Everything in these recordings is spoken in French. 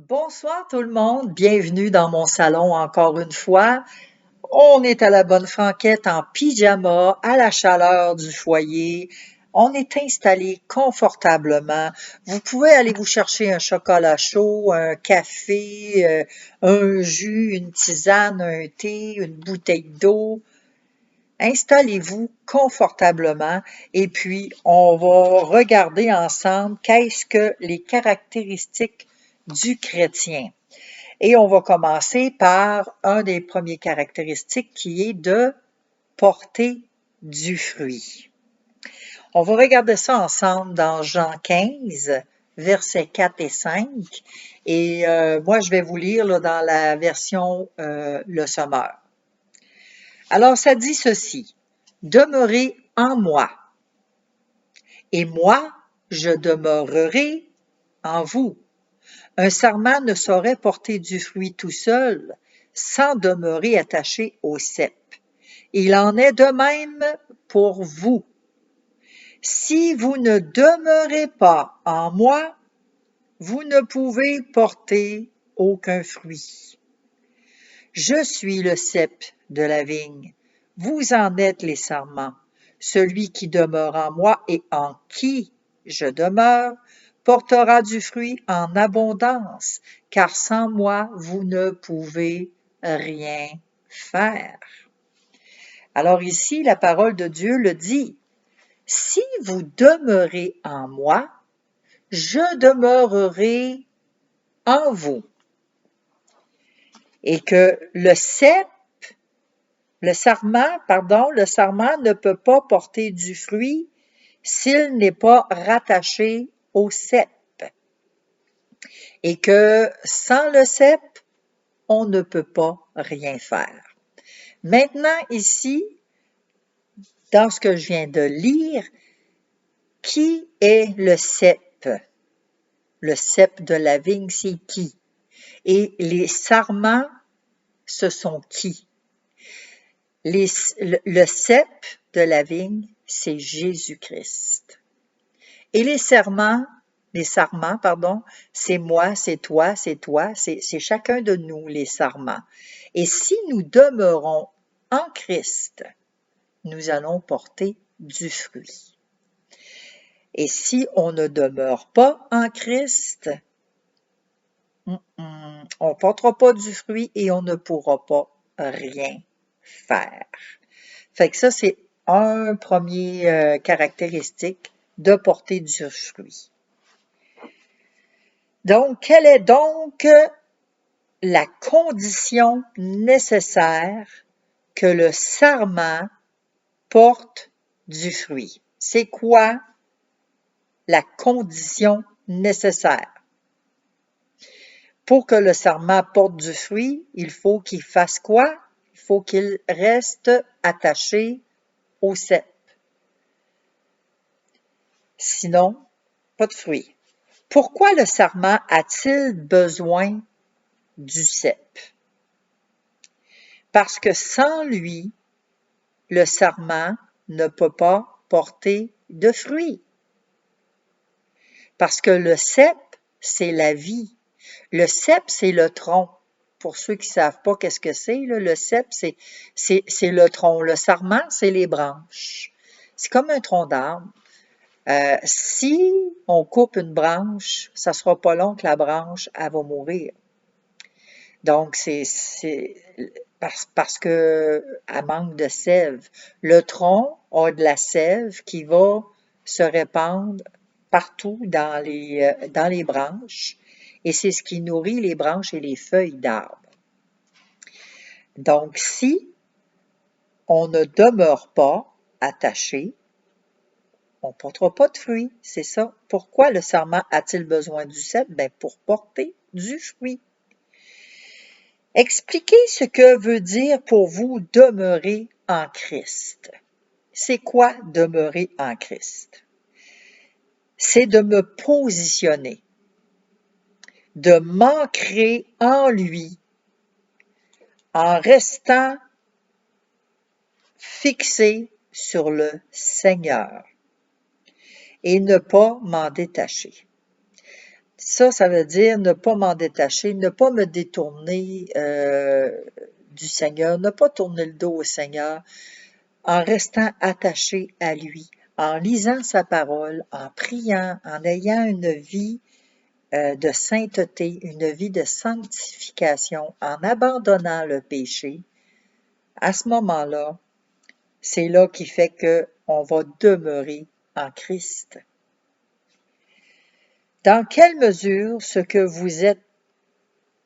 Bonsoir tout le monde, bienvenue dans mon salon encore une fois. On est à la bonne franquette en pyjama, à la chaleur du foyer. On est installé confortablement. Vous pouvez aller vous chercher un chocolat chaud, un café, un jus, une tisane, un thé, une bouteille d'eau. Installez-vous confortablement et puis on va regarder ensemble qu'est-ce que les caractéristiques du chrétien. Et on va commencer par un des premiers caractéristiques qui est de porter du fruit. On va regarder ça ensemble dans Jean 15, versets 4 et 5. Et moi, je vais vous lire là, dans la version Le Sommeur. Alors, ça dit ceci. Demeurez en moi, et moi, je demeurerai en vous. Un sarment ne saurait porter du fruit tout seul, sans demeurer attaché au cep. Il en est de même pour vous. Si vous ne demeurez pas en moi, vous ne pouvez porter aucun fruit. Je suis le cep de la vigne, vous en êtes les sarments. Celui qui demeure en moi et en qui je demeure portera du fruit en abondance, car sans moi, vous ne pouvez rien faire. Alors ici, la parole de Dieu le dit. Si vous demeurez en moi, je demeurerai en vous. Et que le sarment ne peut pas porter du fruit s'il n'est pas rattaché au cep. Et que sans le cep, on ne peut pas rien faire. Maintenant, ici, dans ce que je viens de lire, qui est le cep? Le cep de la vigne, c'est qui? Et les sarments, ce sont qui? Le cep de la vigne, c'est Jésus-Christ. Et les sarments, c'est moi, c'est toi, c'est chacun de nous, les sarments. Et si nous demeurons en Christ, nous allons porter du fruit. Et si on ne demeure pas en Christ, on ne portera pas du fruit et on ne pourra pas rien faire. Fait que ça, c'est un premier caractéristique de porter du fruit. Donc, quelle est donc la condition nécessaire que le sarment porte du fruit? C'est quoi la condition nécessaire? Pour que le sarment porte du fruit, il faut qu'il fasse quoi? Il faut qu'il reste attaché au cep. Sinon, pas de fruit. Pourquoi le sarment a-t-il besoin du cep? Parce que sans lui, le sarment ne peut pas porter de fruits. Parce que le cep, c'est la vie. Le cep, c'est le tronc. Pour ceux qui ne savent pas qu'est-ce que c'est, le cep, c'est le tronc. Le sarment, c'est les branches. C'est comme un tronc d'arbre. Si on coupe une branche, ça ne sera pas long que la branche, elle va mourir. Donc, c'est parce que elle manque de sève. Le tronc a de la sève qui va se répandre partout dans les branches et c'est ce qui nourrit les branches et les feuilles d'arbres. Donc, si on ne demeure pas attaché, on ne portera pas de fruits, c'est ça. Pourquoi le sarment a-t-il besoin du cep? Ben, pour porter du fruit. Expliquez ce que veut dire pour vous demeurer en Christ. C'est quoi demeurer en Christ? C'est de me positionner, de m'ancrer en lui, en restant fixé sur le Seigneur et ne pas m'en détacher. Ça veut dire ne pas m'en détacher, ne pas me détourner du Seigneur, ne pas tourner le dos au Seigneur, en restant attaché à lui, en lisant sa parole, en priant, en ayant une vie de sainteté, une vie de sanctification, en abandonnant le péché. À ce moment-là, c'est là qui fait qu'on va demeurer en Christ. Dans quelle mesure ce que vous êtes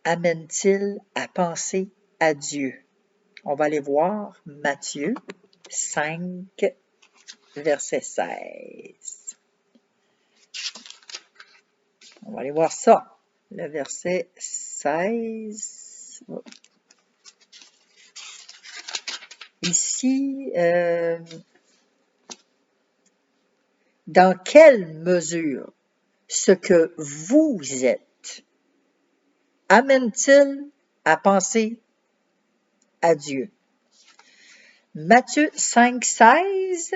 amène-t-il à penser à Dieu? On va aller voir Matthieu 5, verset 16. On va aller voir ça. Le verset 16. Ici, dans quelle mesure ce que vous êtes amène-t-il à penser à Dieu? Matthieu 5, 16.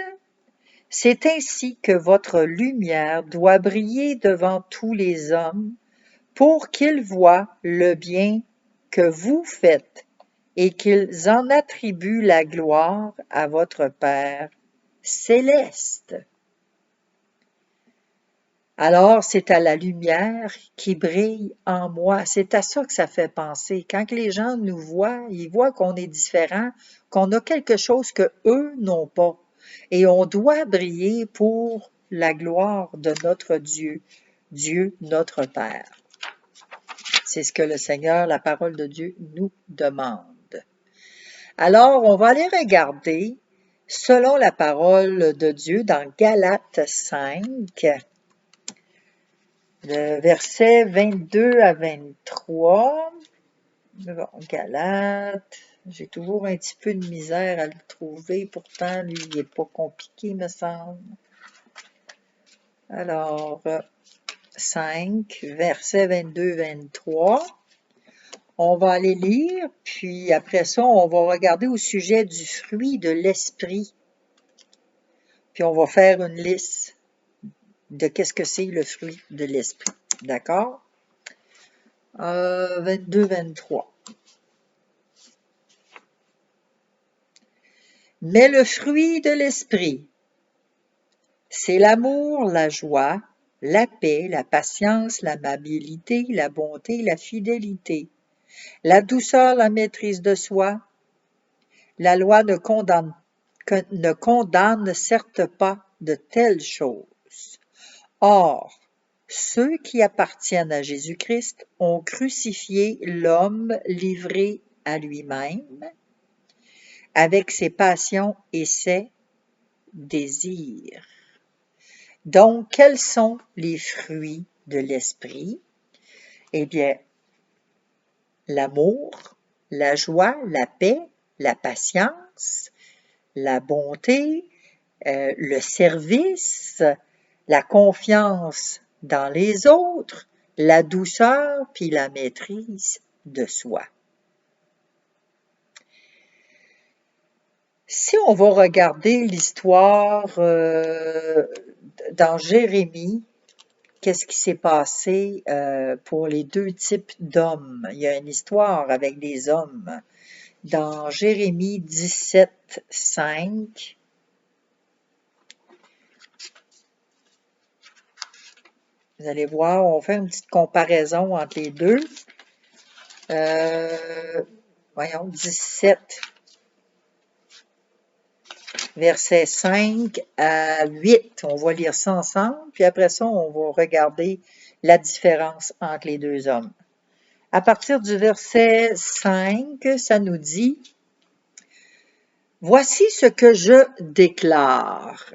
C'est ainsi que votre lumière doit briller devant tous les hommes pour qu'ils voient le bien que vous faites et qu'ils en attribuent la gloire à votre Père céleste. Alors, c'est à la lumière qui brille en moi. C'est à ça que ça fait penser. Quand les gens nous voient, ils voient qu'on est différent, qu'on a quelque chose que eux n'ont pas. Et on doit briller pour la gloire de notre Dieu, Dieu notre Père. C'est ce que le Seigneur, la parole de Dieu, nous demande. Alors, on va aller regarder, selon la parole de Dieu, dans Galates 5, le verset 22 à 23. Bon, Galates, j'ai toujours un petit peu de misère à le trouver, pourtant, lui, il n'est pas compliqué, me semble. Alors, 5, verset 22-23. On va aller lire, puis après ça, on va regarder au sujet du fruit de l'esprit. Puis on va faire une liste de qu'est-ce que c'est le fruit de l'esprit. D'accord? 22-23. Mais le fruit de l'esprit, c'est l'amour, la joie, la paix, la patience, l'amabilité, la bonté, la fidélité, la douceur, la maîtrise de soi. La loi ne condamne certes pas de telles choses. Or, ceux qui appartiennent à Jésus-Christ ont crucifié l'homme livré à lui-même avec ses passions et ses désirs. Donc, quels sont les fruits de l'esprit? Eh bien, l'amour, la joie, la paix, la patience, la bonté, le service, la confiance dans les autres, la douceur, puis la maîtrise de soi. Si on va regarder l'histoire dans Jérémie, qu'est-ce qui s'est passé pour les deux types d'hommes? Il y a une histoire avec des hommes. Dans Jérémie 17, 5, vous allez voir, on va faire une petite comparaison entre les deux. Voyons, 17, versets 5 à 8. On va lire ça ensemble, puis après ça, on va regarder la différence entre les deux hommes. À partir du verset 5, ça nous dit « Voici ce que je déclare. »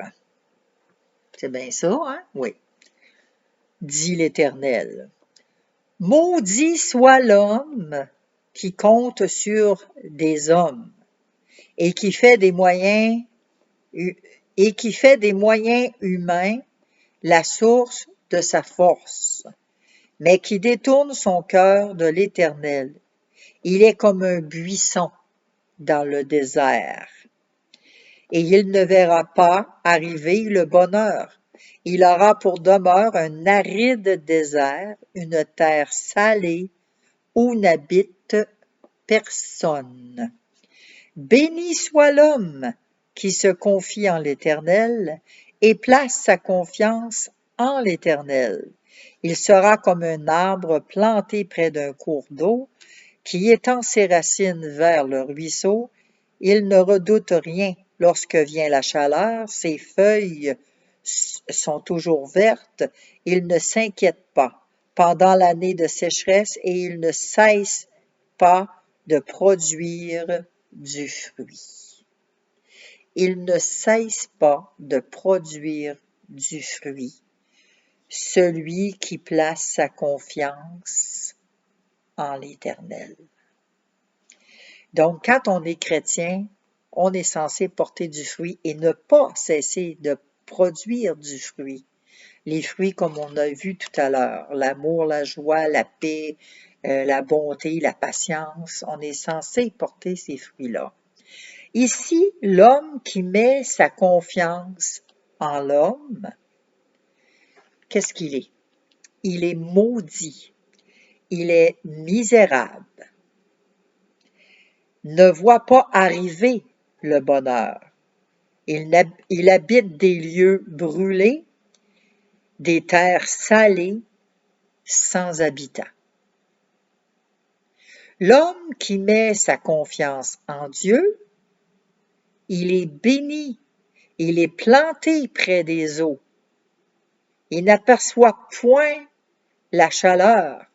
C'est bien ça, hein? Oui. Dit l'Éternel. « Maudit soit l'homme qui compte sur des hommes et qui fait des moyens humains la source de sa force, mais qui détourne son cœur de l'Éternel. Il est comme un buisson dans le désert, et il ne verra pas arriver le bonheur, Il aura pour demeure un aride désert, une terre salée où n'habite personne. Béni soit l'homme qui se confie en l'Éternel et place sa confiance en l'Éternel. Il sera comme un arbre planté près d'un cours d'eau, qui étend ses racines vers le ruisseau. Il ne redoute rien lorsque vient la chaleur, ses feuilles sont toujours vertes, il ne s'inquiète pas pendant l'année de sécheresse et il ne cesse pas de produire du fruit. Il ne cesse pas de produire du fruit. Celui qui place sa confiance en l'Éternel. Donc, quand on est chrétien, on est censé porter du fruit et ne pas cesser de produire du fruit. Les fruits, comme on a vu tout à l'heure, l'amour, la joie, la paix, la bonté, la patience, on est censé porter ces fruits-là. Ici, l'homme qui met sa confiance en l'homme, qu'est-ce qu'il est? Il est maudit, il est misérable, ne voit pas arriver le bonheur. Il habite des lieux brûlés, des terres salées, sans habitants. L'homme qui met sa confiance en Dieu, il est béni, il est planté près des eaux. Il n'aperçoit point la chaleur.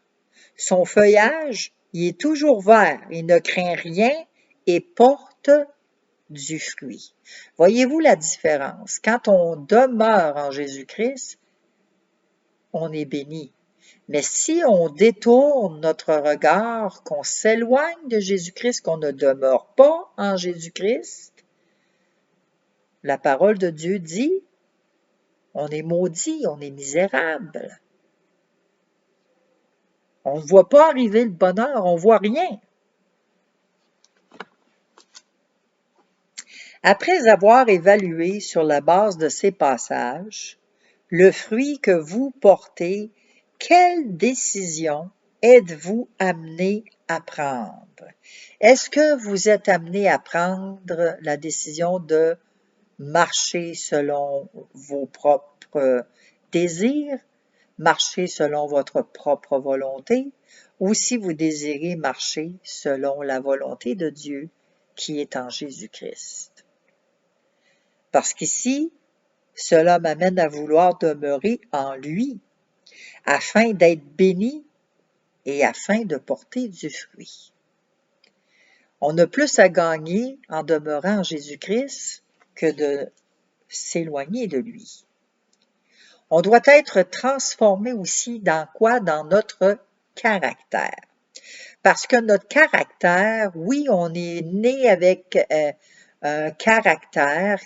Son feuillage, il est toujours vert, il ne craint rien et porte du fruit. Voyez-vous la différence? Quand on demeure en Jésus-Christ, on est béni. Mais si on détourne notre regard, qu'on s'éloigne de Jésus-Christ, qu'on ne demeure pas en Jésus-Christ, la parole de Dieu dit, on est maudit, on est misérable. On ne voit pas arriver le bonheur, on ne voit rien. Après avoir évalué sur la base de ces passages le fruit que vous portez, quelle décision êtes-vous amené à prendre? Est-ce que vous êtes amené à prendre la décision de marcher selon vos propres désirs, marcher selon votre propre volonté, ou si vous désirez marcher selon la volonté de Dieu qui est en Jésus-Christ? Parce qu'ici, cela m'amène à vouloir demeurer en lui, afin d'être béni et afin de porter du fruit. On a plus à gagner en demeurant en Jésus-Christ que de s'éloigner de lui. On doit être transformé aussi dans quoi? Dans notre caractère. Parce que notre caractère, oui, on est né avec un caractère.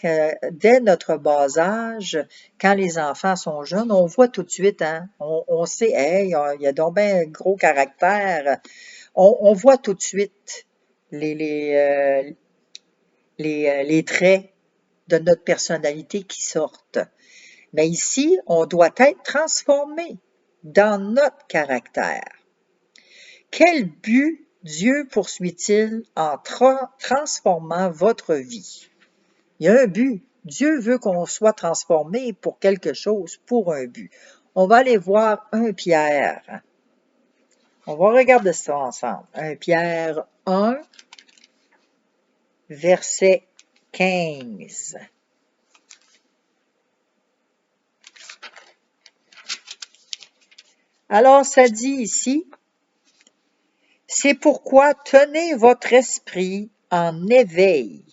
Dès notre bas âge, quand les enfants sont jeunes, on voit tout de suite, hein, on sait, hey, il y a donc bien un gros caractère. On voit tout de suite les traits de notre personnalité qui sortent. Mais ici, on doit être transformé dans notre caractère. Quel but Dieu poursuit-il en transformant votre vie? Il y a un but. Dieu veut qu'on soit transformé pour quelque chose, pour un but. On va aller voir 1 Pierre. On va regarder ça ensemble. 1 Pierre 1, verset 15. Alors, ça dit ici, « C'est pourquoi tenez votre esprit en éveil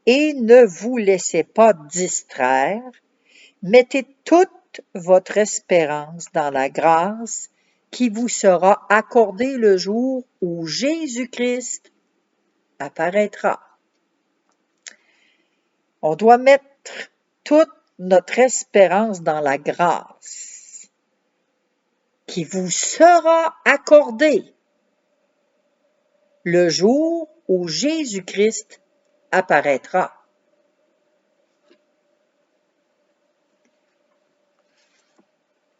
et ne vous laissez pas distraire, mettez toute votre espérance dans la grâce qui vous sera accordée le jour où Jésus-Christ apparaîtra. » On doit mettre toute notre espérance dans la grâce qui vous sera accordée le jour où Jésus-Christ apparaîtra.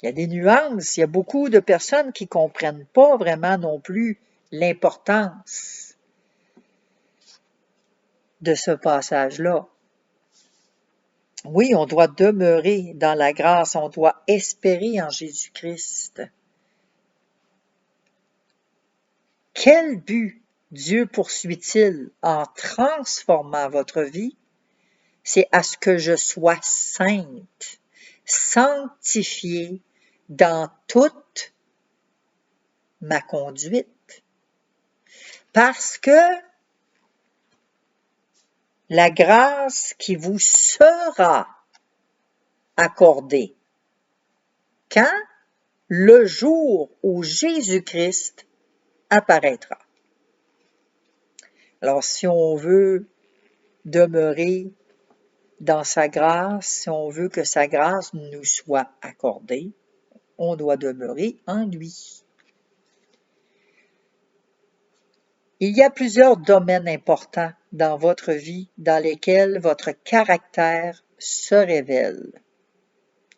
Il y a des nuances, il y a beaucoup de personnes qui ne comprennent pas vraiment non plus l'importance de ce passage-là. Oui, on doit demeurer dans la grâce, on doit espérer en Jésus-Christ. Quel but Dieu poursuit-il en transformant votre vie? C'est à ce que je sois sainte, sanctifiée dans toute ma conduite. Parce que la grâce qui vous sera accordée, quand le jour où Jésus-Christ apparaîtra. Alors, si on veut demeurer dans sa grâce, si on veut que sa grâce nous soit accordée, on doit demeurer en lui. Il y a plusieurs domaines importants dans votre vie dans lesquels votre caractère se révèle.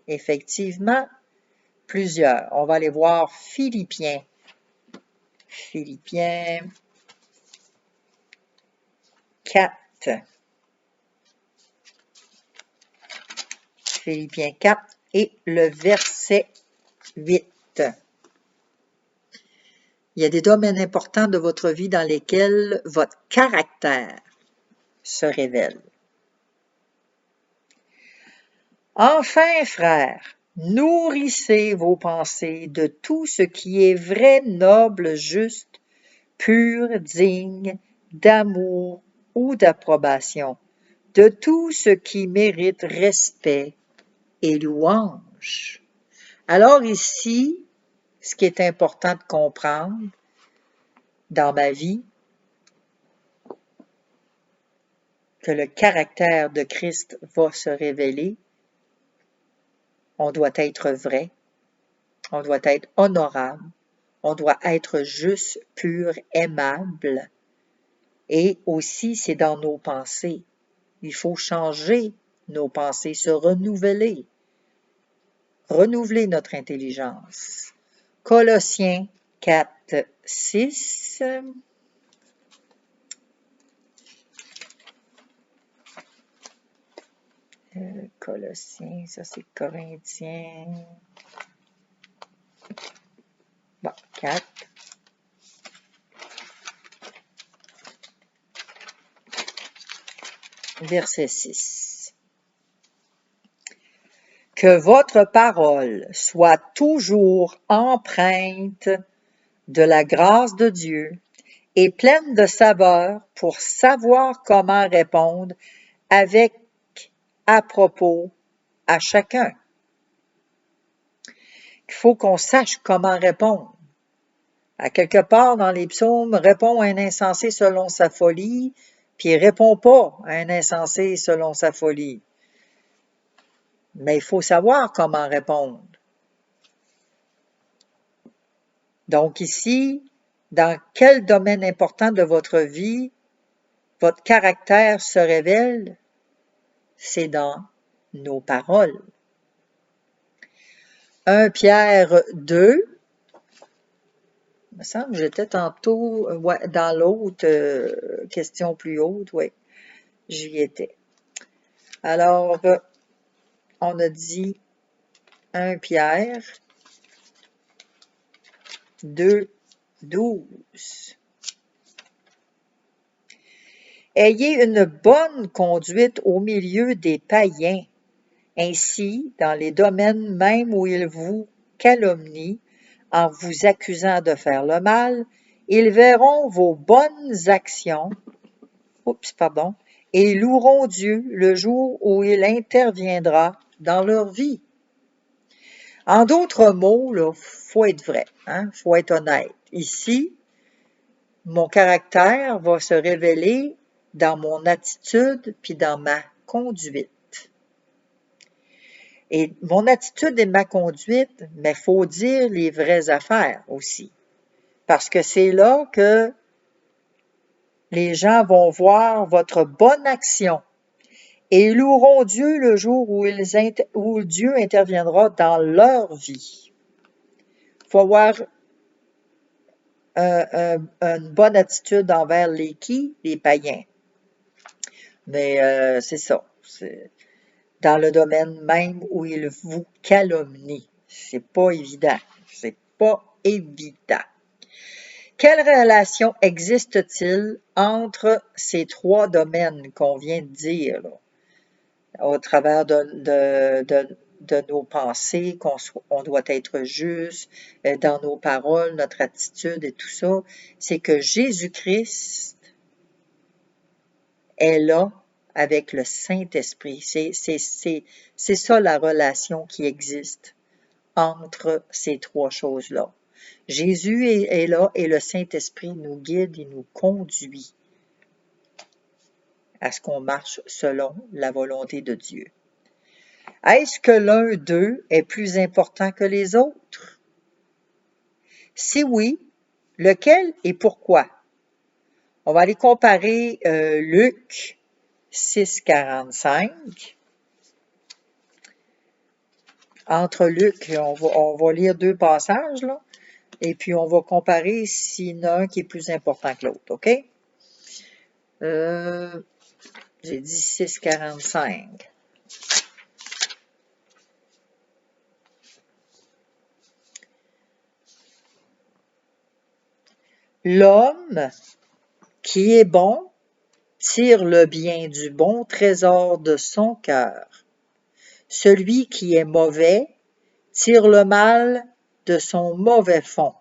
Effectivement, plusieurs. On va aller voir Philippiens. Philippiens 4. Philippiens 4 et le verset 8. Il y a des domaines importants de votre vie dans lesquels votre caractère se révèle. Enfin, frères, nourrissez vos pensées de tout ce qui est vrai, noble, juste, pur, digne, d'amour ou d'approbation, de tout ce qui mérite respect et louange. Alors ici, ce qui est important de comprendre dans ma vie, que le caractère de Christ va se révéler, on doit être vrai, on doit être honorable, on doit être juste, pur, aimable. Et aussi, c'est dans nos pensées. Il faut changer nos pensées, se renouveler notre intelligence. Colossiens 4, 6. Colossiens, ça c'est Corinthiens. Bon, 4. Verset 6. Que votre parole soit toujours empreinte de la grâce de Dieu et pleine de saveur pour savoir comment répondre avec à propos à chacun. Il faut qu'on sache comment répondre. À quelque part dans les psaumes, répond à un insensé selon sa folie, puis il répond pas à un insensé selon sa folie. Mais il faut savoir comment répondre. Donc ici, dans quel domaine important de votre vie votre caractère se révèle? C'est dans nos paroles. 1 Pierre 2, il me semble que j'étais tantôt dans l'autre question plus haute, oui, j'y étais. Alors, on a dit 1 Pierre 2, 12. Ayez une bonne conduite au milieu des païens. Ainsi, dans les domaines même où ils vous calomnient, en vous accusant de faire le mal, ils verront vos bonnes actions, et loueront Dieu le jour où il interviendra dans leur vie. En d'autres mots, il faut être vrai, faut être honnête. Ici, mon caractère va se révéler dans mon attitude puis dans ma conduite. Et mon attitude et ma conduite, mais il faut dire les vraies affaires aussi. Parce que c'est là que les gens vont voir votre bonne action et ils loueront Dieu le jour où Dieu interviendra dans leur vie. Il faut avoir une bonne attitude envers les qui? Les païens. Mais c'est ça. C'est dans le domaine même où ils vous calomnient. C'est pas évident. C'est pas évident. Quelle relation existe-t-il entre ces trois domaines qu'on vient de dire, là, au travers de nos pensées, on doit être juste, dans nos paroles, notre attitude et tout ça? C'est que Jésus-Christ est là avec le Saint-Esprit. C'est ça la relation qui existe entre ces trois choses-là. Jésus est là et le Saint-Esprit nous guide et nous conduit à ce qu'on marche selon la volonté de Dieu. Est-ce que l'un d'eux est plus important que les autres? Si oui, lequel et pourquoi? On va aller comparer Luc 6,45. Entre Luc, on va lire deux passages, là, et puis on va comparer s'il y en a un qui est plus important que l'autre, OK? J'ai dit 6,45. L'homme qui est bon tire le bien du bon trésor de son cœur. Celui qui est mauvais tire le mal de son mauvais fond.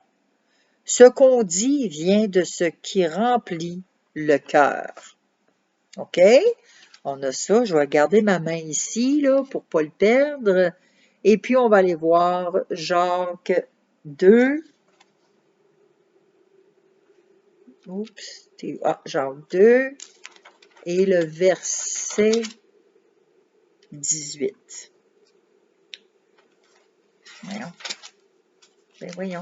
Ce qu'on dit vient de ce qui remplit le cœur. OK? On a ça. Je vais garder ma main ici là, pour ne pas le perdre. Et puis, on va aller voir Jacques 2. Oups. Jacques 2 et le verset 18. Voyons. Voyons.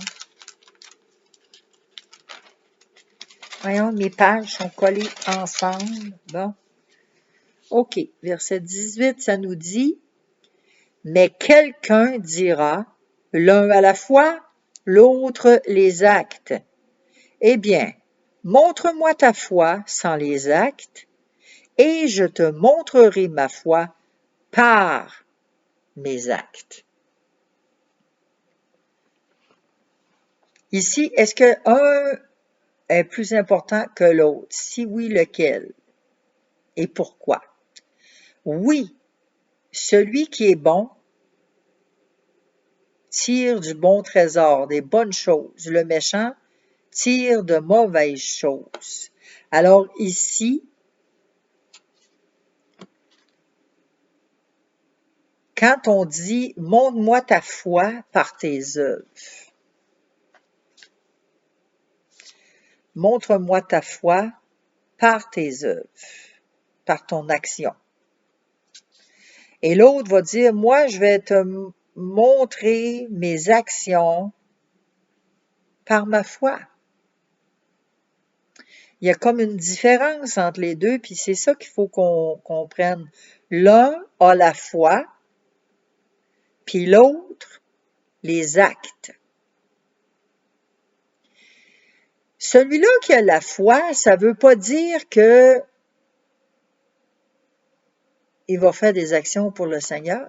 Voyons, mes pages sont collées ensemble. Bon. OK. Verset 18, ça nous dit « Mais quelqu'un dira, l'un à la fois, l'autre les actes. Eh bien, montre-moi ta foi sans les actes, et je te montrerai ma foi par mes actes. » Ici, est-ce qu'un est plus important que l'autre? Si oui, lequel? Et pourquoi? Oui, celui qui est bon tire du bon trésor, des bonnes choses. Le méchant tire de mauvaises choses. Alors ici, quand on dit « montre-moi ta foi par tes œuvres », montre-moi ta foi par tes œuvres, par ton action. Et l'autre va dire, moi, je vais te montrer mes actions par ma foi. Il y a comme une différence entre les deux, puis c'est ça qu'il faut qu'on comprenne. L'un a la foi, puis l'autre, les actes. Celui-là qui a la foi, ça ne veut pas dire que il va faire des actions pour le Seigneur.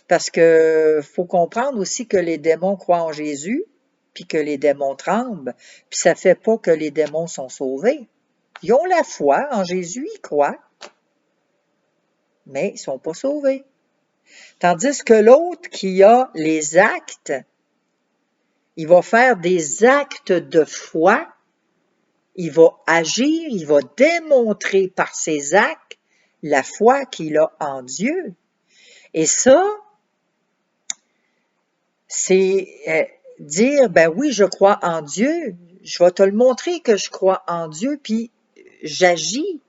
Parce que faut comprendre aussi que les démons croient en Jésus, puis que les démons tremblent, puis ça ne fait pas que les démons sont sauvés. Ils ont la foi en Jésus, ils croient, mais ils ne sont pas sauvés. Tandis que l'autre qui a les actes, il va faire des actes de foi, il va agir, il va démontrer par ses actes la foi qu'il a en Dieu. Et ça, c'est dire, ben oui, je crois en Dieu, je vais te le montrer que je crois en Dieu, puis j'agis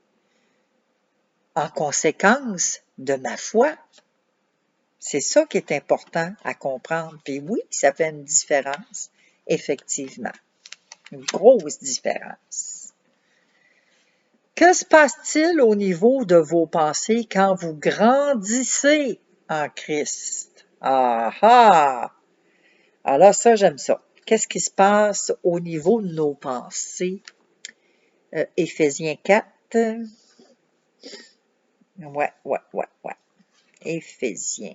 en conséquence de ma foi. C'est ça qui est important à comprendre. Puis oui, ça fait une différence, effectivement. Une grosse différence. Que se passe-t-il au niveau de vos pensées quand vous grandissez en Christ? Ah ah! Alors ça, j'aime ça. Qu'est-ce qui se passe au niveau de nos pensées? Éphésiens 4. Ouais. Éphésiens.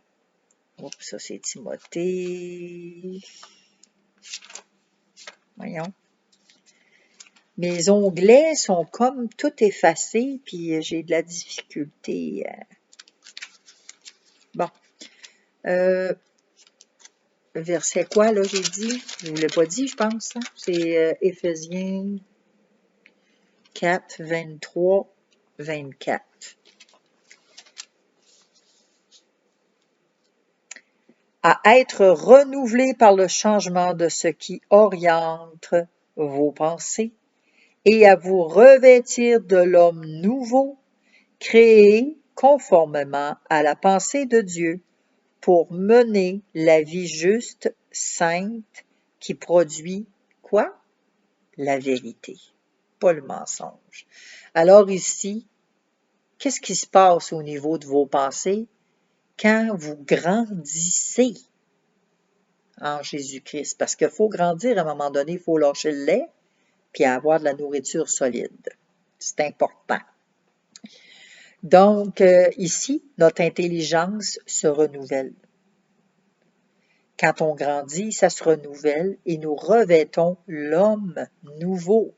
Oups, ça c'est Timothée. Voyons. Mes onglets sont comme tout effacés, puis j'ai de la difficulté. Bon. Verset quoi, là, j'ai dit? Je ne vous l'ai pas dit, je pense. Hein? C'est Éphésiens 4, 23, 24. À être renouvelé par le changement de ce qui oriente vos pensées et à vous revêtir de l'homme nouveau, créé conformément à la pensée de Dieu, pour mener la vie juste, sainte, qui produit quoi? La vérité, pas le mensonge. Alors ici, qu'est-ce qui se passe au niveau de vos pensées quand vous grandissez en Jésus-Christ? Parce qu'il faut grandir à un moment donné, il faut lâcher le lait puis avoir de la nourriture solide. C'est important. Donc, ici, notre intelligence se renouvelle. Quand on grandit, ça se renouvelle et nous revêtons l'homme nouveau.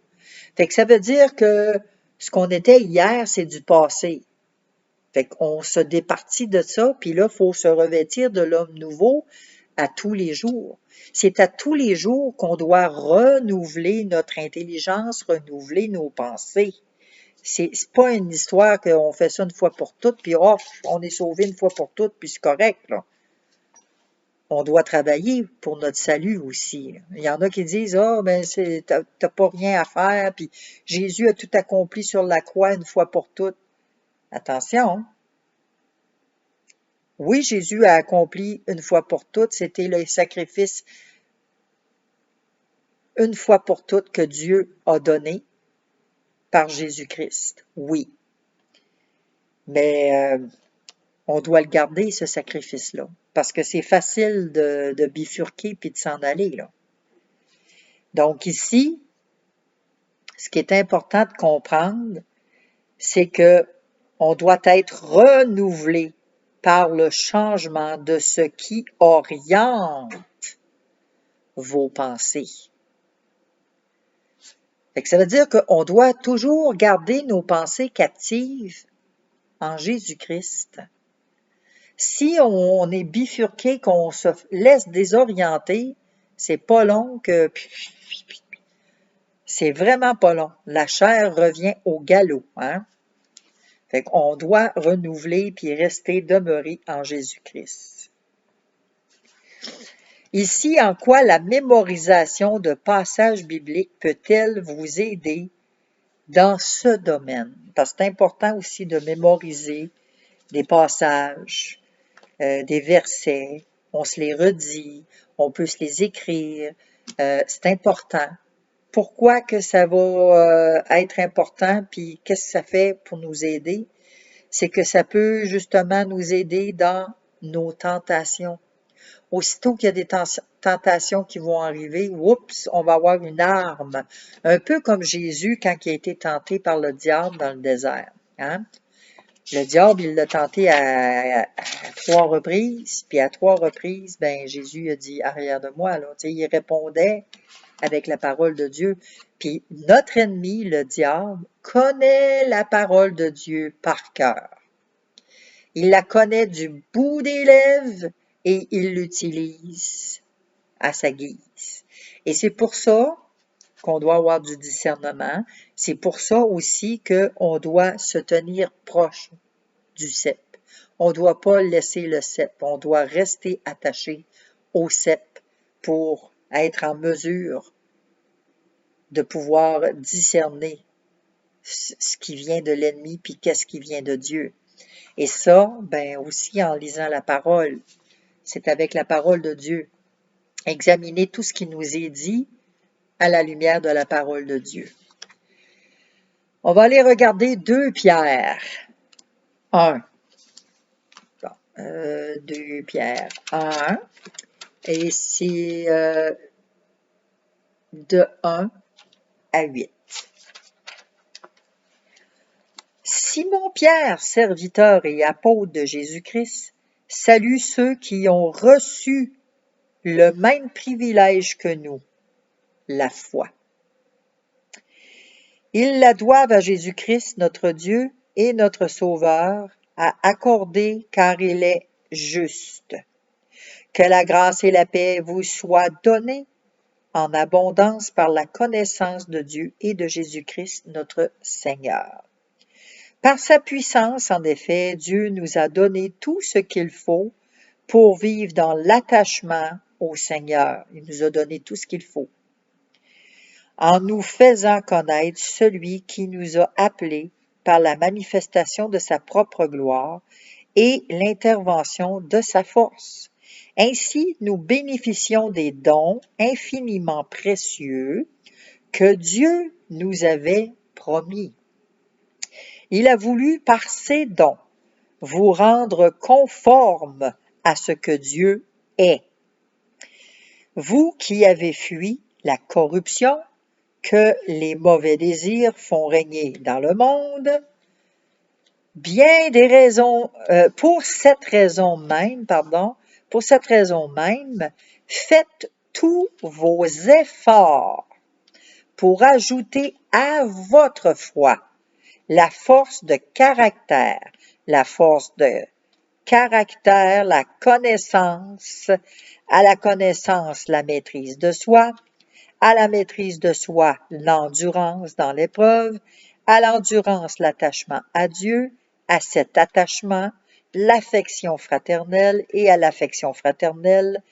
Fait que ça veut dire que ce qu'on était hier, c'est du passé. Fait qu'on se départit de ça, puis là, il faut se revêtir de l'homme nouveau à tous les jours. C'est à tous les jours qu'on doit renouveler notre intelligence, renouveler nos pensées. C'est pas une histoire qu'on fait ça une fois pour toutes, puis oh, on est sauvé une fois pour toutes, puis c'est correct, là. On doit travailler pour notre salut aussi. Il y en a qui disent, ah, ben, t'as pas rien à faire, puis Jésus a tout accompli sur la croix une fois pour toutes. Attention. Oui, Jésus a accompli une fois pour toutes, c'était le sacrifice une fois pour toutes que Dieu a donné par Jésus-Christ. Oui. Mais on doit le garder, ce sacrifice-là, parce que c'est facile de bifurquer puis de s'en aller, là. Donc ici, ce qui est important de comprendre, c'est que on doit être renouvelé par le changement de ce qui oriente vos pensées. Fait que ça veut dire qu'on doit toujours garder nos pensées captives en Jésus-Christ. Si on est bifurqué, qu'on se laisse désorienter, c'est pas long que... C'est vraiment pas long. La chair revient au galop, hein? Fait qu'on doit renouveler puis rester demeuré en Jésus-Christ. Ici, en quoi la mémorisation de passages bibliques peut-elle vous aider dans ce domaine? Parce que c'est important aussi de mémoriser des passages, des versets. On se les redit, on peut se les écrire. C'est important. Pourquoi que ça va être important, puis qu'est-ce que ça fait pour nous aider? C'est que ça peut justement nous aider dans nos tentations. Aussitôt qu'il y a des tentations qui vont arriver, oups, on va avoir une arme. Un peu comme Jésus quand il a été tenté par le diable dans le désert. Hein? Le diable, il l'a tenté à 3 reprises, puis à 3 reprises, ben Jésus a dit arrière de moi. Là. Tu sais, il répondait avec la parole de Dieu. Puis notre ennemi, le diable, connaît la parole de Dieu par cœur. Il la connaît du bout des lèvres et il l'utilise à sa guise. Et c'est pour ça qu'on doit avoir du discernement. C'est pour ça aussi qu'on doit se tenir proche du cep. On ne doit pas laisser le cep. On doit rester attaché au cep pour être en mesure de pouvoir discerner ce qui vient de l'ennemi puis qu'est-ce qui vient de Dieu. Et ça, ben aussi en lisant la parole, c'est avec la parole de Dieu. Examiner tout ce qui nous est dit à la lumière de la parole de Dieu. On va aller regarder 2 Pierre 1. Bon, 2 Pierre 1. Et c'est de 1 à 8. Simon-Pierre, serviteur et apôtre de Jésus-Christ, salue ceux qui ont reçu le même privilège que nous, la foi. Ils la doivent à Jésus-Christ, notre Dieu et notre Sauveur, à accorder car il est juste. Que la grâce et la paix vous soient données en abondance par la connaissance de Dieu et de Jésus-Christ, notre Seigneur. Par sa puissance, en effet, Dieu nous a donné tout ce qu'il faut pour vivre dans l'attachement au Seigneur. Il nous a donné tout ce qu'il faut. En nous faisant connaître celui qui nous a appelés par la manifestation de sa propre gloire et l'intervention de sa force. Ainsi, nous bénéficions des dons infiniment précieux que Dieu nous avait promis. Il a voulu, par ses dons, vous rendre conformes à ce que Dieu est. Vous qui avez fui la corruption que les mauvais désirs font régner dans le monde, pour cette raison même, faites tous vos efforts pour ajouter à votre foi la force de caractère, la connaissance, à la connaissance, la maîtrise de soi, à la maîtrise de soi, l'endurance dans l'épreuve, à l'endurance, l'attachement à Dieu, à cet attachement, l'affection fraternelle et à l'affection fraternelle,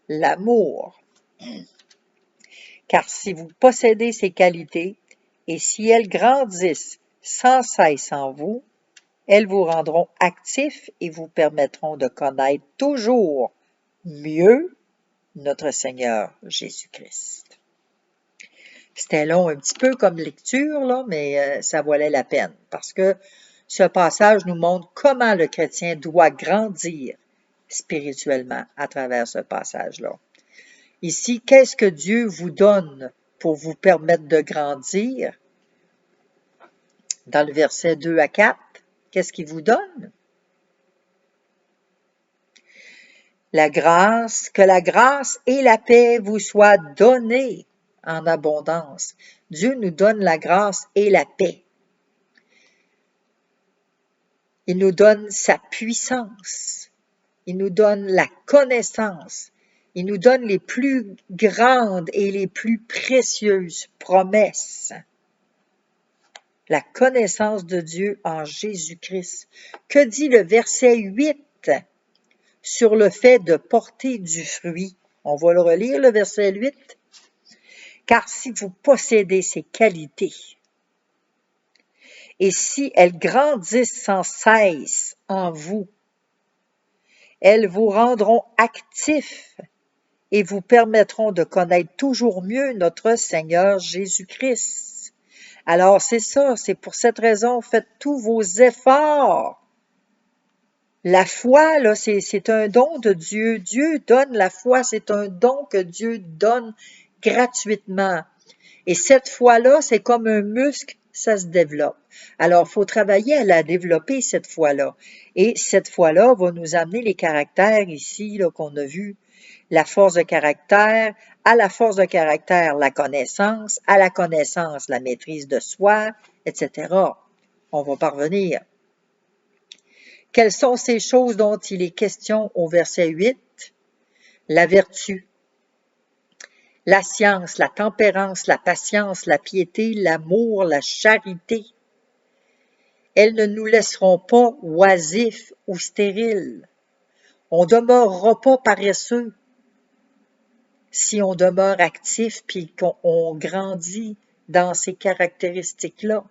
l'amour. Car si vous possédez ces qualités et si elles grandissent sans cesse en vous, elles vous rendront actifs et vous permettront de connaître toujours mieux notre Seigneur Jésus-Christ. C'était long un petit peu comme lecture, là, mais ça valait la peine parce que ce passage nous montre comment le chrétien doit grandir spirituellement à travers ce passage-là. Ici, qu'est-ce que Dieu vous donne pour vous permettre de grandir? Dans le verset 2 à 4, qu'est-ce qu'il vous donne? Que la grâce et la paix vous soient données en abondance. Dieu nous donne la grâce et la paix. Il nous donne sa puissance. Il nous donne la connaissance. Il nous donne les plus grandes et les plus précieuses promesses. La connaissance de Dieu en Jésus-Christ. Que dit le verset 8 sur le fait de porter du fruit? On va le relire, le verset 8. Car si vous possédez ces qualités, et si elles grandissent sans cesse en vous, elles vous rendront actifs et vous permettront de connaître toujours mieux notre Seigneur Jésus-Christ. Alors c'est ça, c'est pour cette raison, faites tous vos efforts. La foi, là, c'est un don de Dieu. Dieu donne la foi, c'est un don que Dieu donne gratuitement. Et cette foi-là, c'est comme un muscle, ça se développe. Alors, il faut travailler à la développer, cette foi-là. Et cette foi-là va nous amener les caractères ici, là, qu'on a vus. La force de caractère, à la force de caractère, la connaissance, à la connaissance, la maîtrise de soi, etc. On va parvenir. Quelles sont ces choses dont il est question au verset 8? La vertu, la science, la tempérance, la patience, la piété, l'amour, la charité. Elles ne nous laisseront pas oisifs ou stériles. On ne demeurera pas paresseux si on demeure actif puis qu'on grandit dans ces caractéristiques-là.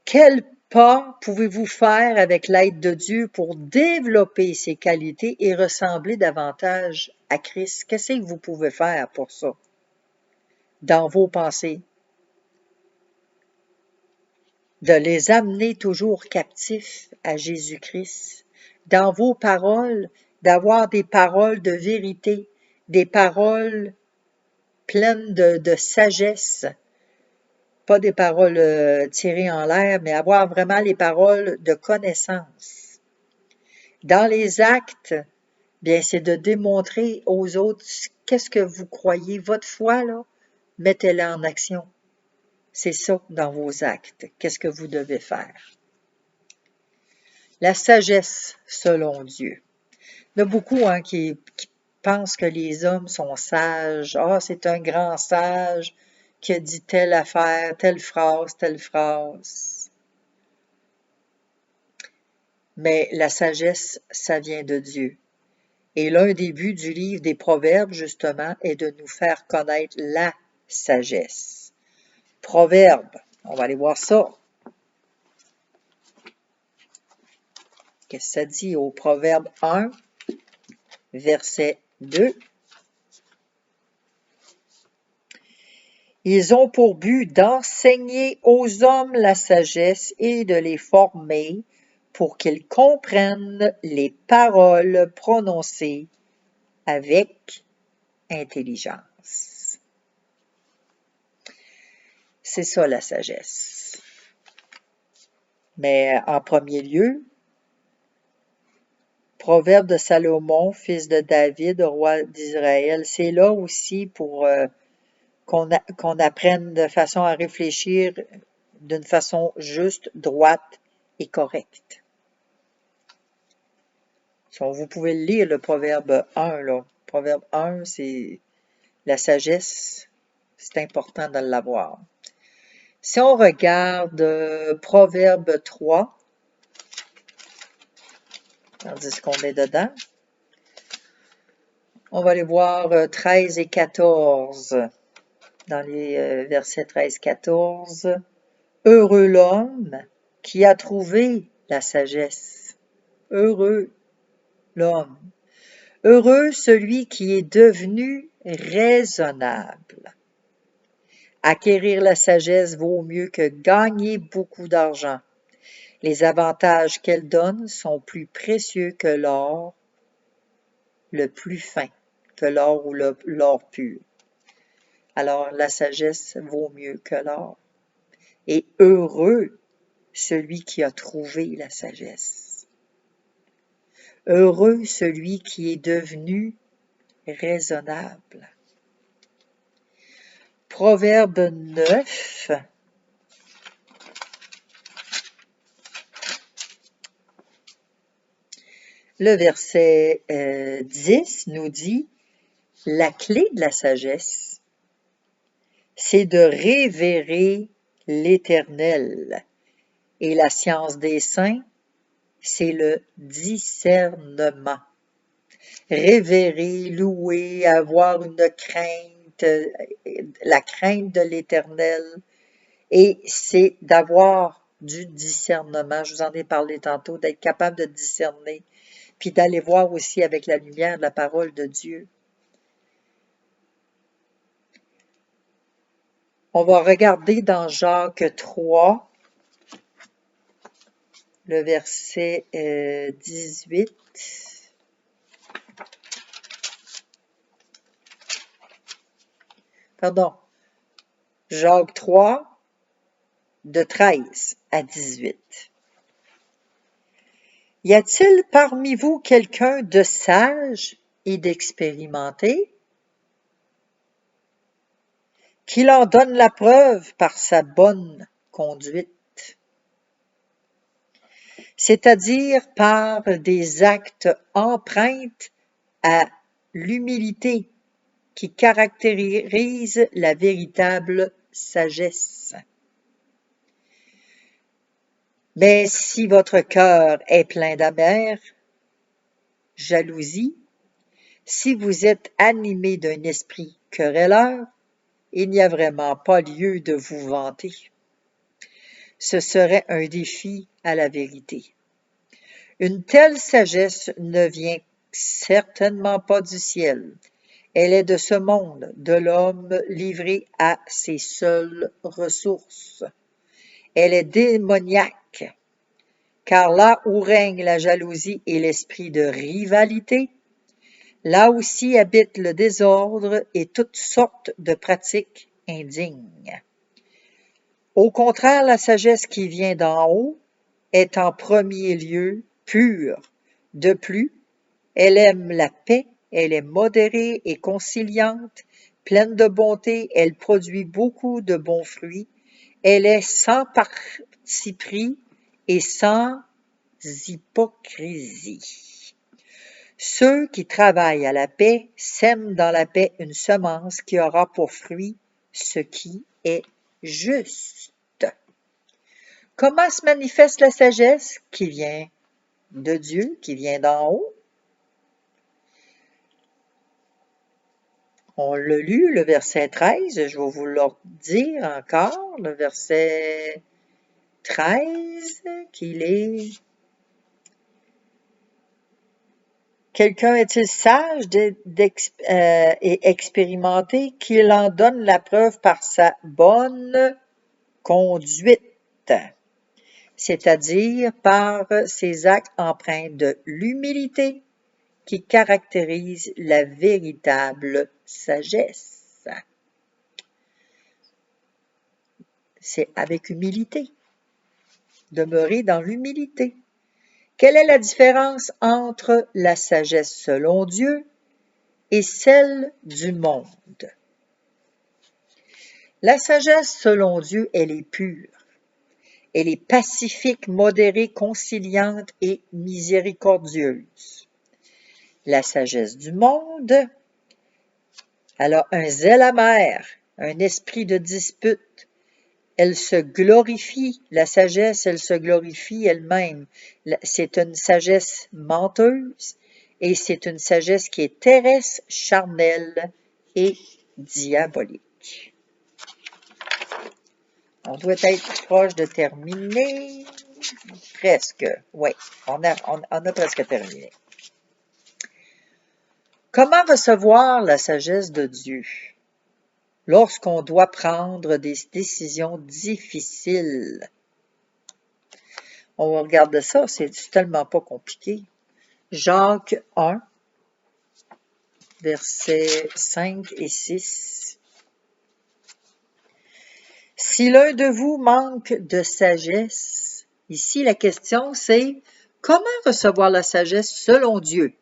Quel pas pouvez-vous faire avec l'aide de Dieu pour développer ces qualités et ressembler davantage à Christ? Qu'est-ce que vous pouvez faire pour ça? dans vos pensées, de les amener toujours captifs à Jésus-Christ, dans vos paroles, d'avoir des paroles de vérité, des paroles pleines de sagesse, pas des paroles tirées en l'air, mais avoir vraiment les paroles de connaissance. Dans les actes, bien, c'est de démontrer aux autres qu'est-ce que vous croyez, votre foi, là, mettez-la en action. C'est ça dans vos actes. Qu'est-ce que vous devez faire? La sagesse selon Dieu. Il y en a beaucoup qui pensent que les hommes sont sages. Ah, c'est un grand sage qui a dit telle affaire, telle phrase, telle phrase. Mais la sagesse, ça vient de Dieu. Et l'un des buts du livre des Proverbes, justement, est de nous faire connaître la sagesse. Proverbe, on va aller voir ça. Qu'est-ce que ça dit au Proverbe 1, verset 2? Ils ont pour but d'enseigner aux hommes la sagesse et de les former pour qu'ils comprennent les paroles prononcées avec intelligence. C'est ça la sagesse. Mais en premier lieu, Proverbe de Salomon, fils de David, roi d'Israël, c'est là aussi pour qu'on apprenne de façon à réfléchir d'une façon juste, droite et correcte. Vous pouvez le lire, le Proverbe 1, là. Proverbe 1, c'est la sagesse, c'est important de l'avoir. Si on regarde Proverbe 3, tandis qu'on est dedans, on va aller voir 13 et 14, dans les versets 13-14. Heureux l'homme qui a trouvé la sagesse. Heureux l'homme. Heureux celui qui est devenu raisonnable. Acquérir la sagesse vaut mieux que gagner beaucoup d'argent. Les avantages qu'elle donne sont plus précieux que l'or le plus fin, que l'or ou l'or pur. Alors la sagesse vaut mieux que l'or. Et heureux celui qui a trouvé la sagesse. Heureux celui qui est devenu raisonnable. Proverbe 9. Le verset 10 nous dit, la clé de la sagesse, c'est de révérer l'Éternel. Et la science des saints, c'est le discernement. Révérer, louer, avoir une crainte, la crainte de l'Éternel. Et c'est d'avoir du discernement. Je vous en ai parlé tantôt, d'être capable de discerner, puis d'aller voir aussi avec la lumière de la parole de Dieu. On va regarder dans Jacques 3, le verset 18. Pardon, Jacques 3, de 13 à 18. Y a-t-il parmi vous quelqu'un de sage et d'expérimenté, qu'il en donne la preuve par sa bonne conduite, c'est-à-dire par des actes empreintes à l'humilité qui caractérisent la véritable sagesse. Mais si votre cœur est plein d'amère, jalousie, si vous êtes animé d'un esprit querelleur, il n'y a vraiment pas lieu de vous vanter. Ce serait un défi à la vérité. Une telle sagesse ne vient certainement pas du ciel, Elle est de ce monde, de l'homme livré à ses seules ressources. Elle est démoniaque, car là où règne la jalousie et l'esprit de rivalité, là aussi habite le désordre et toutes sortes de pratiques indignes. Au contraire, la sagesse qui vient d'en haut est en premier lieu pure. De plus, elle aime la paix, elle est modérée et conciliante, pleine de bonté, elle produit beaucoup de bons fruits, elle est sans parti pris et sans hypocrisie. Ceux qui travaillent à la paix sèment dans la paix une semence qui aura pour fruit ce qui est juste. Comment se manifeste la sagesse qui vient de Dieu, qui vient d'en haut? On l'a lu, le verset 13, je vais vous le dire encore, le verset 13, qu'il est... Quelqu'un est-il sage et expérimenté qu'il en donne la preuve par sa bonne conduite, c'est-à-dire par ses actes empreints de l'humilité qui caractérise la véritable sagesse. C'est avec humilité, demeurer dans l'humilité. Quelle est la différence entre la sagesse selon Dieu et celle du monde? La sagesse selon Dieu, elle est pure. Elle est pacifique, modérée, conciliante et miséricordieuse. La sagesse du monde, elle a un zèle amer, un esprit de dispute. Elle se glorifie, la sagesse, elle se glorifie elle-même. C'est une sagesse menteuse et c'est une sagesse qui est terrestre, charnelle et diabolique. On doit être proche de terminer. Presque, oui, on a presque terminé. Comment recevoir la sagesse de Dieu lorsqu'on doit prendre des décisions difficiles? On regarde ça, c'est tellement pas compliqué. Jacques 1, versets 5 et 6. Si l'un de vous manque de sagesse, ici la question c'est comment recevoir la sagesse selon Dieu?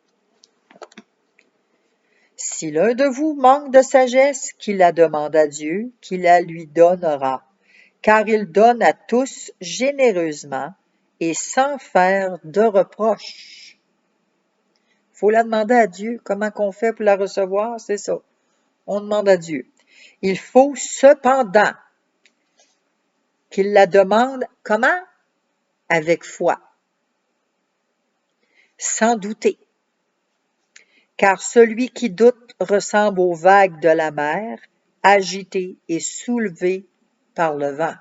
Si l'un de vous manque de sagesse, qu'il la demande à Dieu, qu'il la lui donnera, car il donne à tous généreusement et sans faire de reproche. Il faut la demander à Dieu. Comment qu'on fait pour la recevoir? C'est ça. On demande à Dieu. Il faut cependant qu'il la demande, comment? Avec foi, sans douter. Car celui qui doute ressemble aux vagues de la mer, agitées et soulevées par le vent.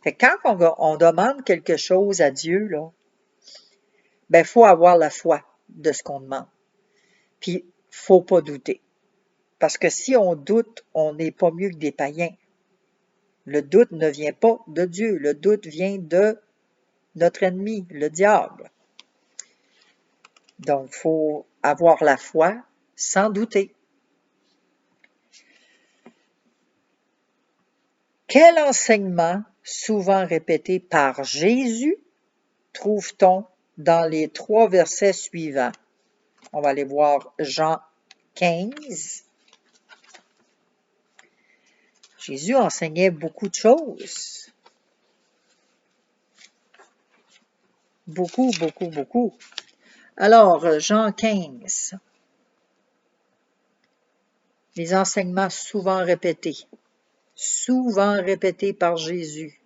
Fait que quand on demande quelque chose à Dieu, là, ben, faut avoir la foi de ce qu'on demande. Puis, faut pas douter. Parce que si on doute, on n'est pas mieux que des païens. Le doute ne vient pas de Dieu. Le doute vient de notre ennemi, le diable. Donc, il faut avoir la foi sans douter. Quel enseignement, souvent répété par Jésus, trouve-t-on dans les 3 versets suivants? On va aller voir Jean 15. Jésus enseignait beaucoup de choses. Beaucoup, beaucoup, beaucoup. Alors, Jean 15. Les enseignements souvent répétés par Jésus.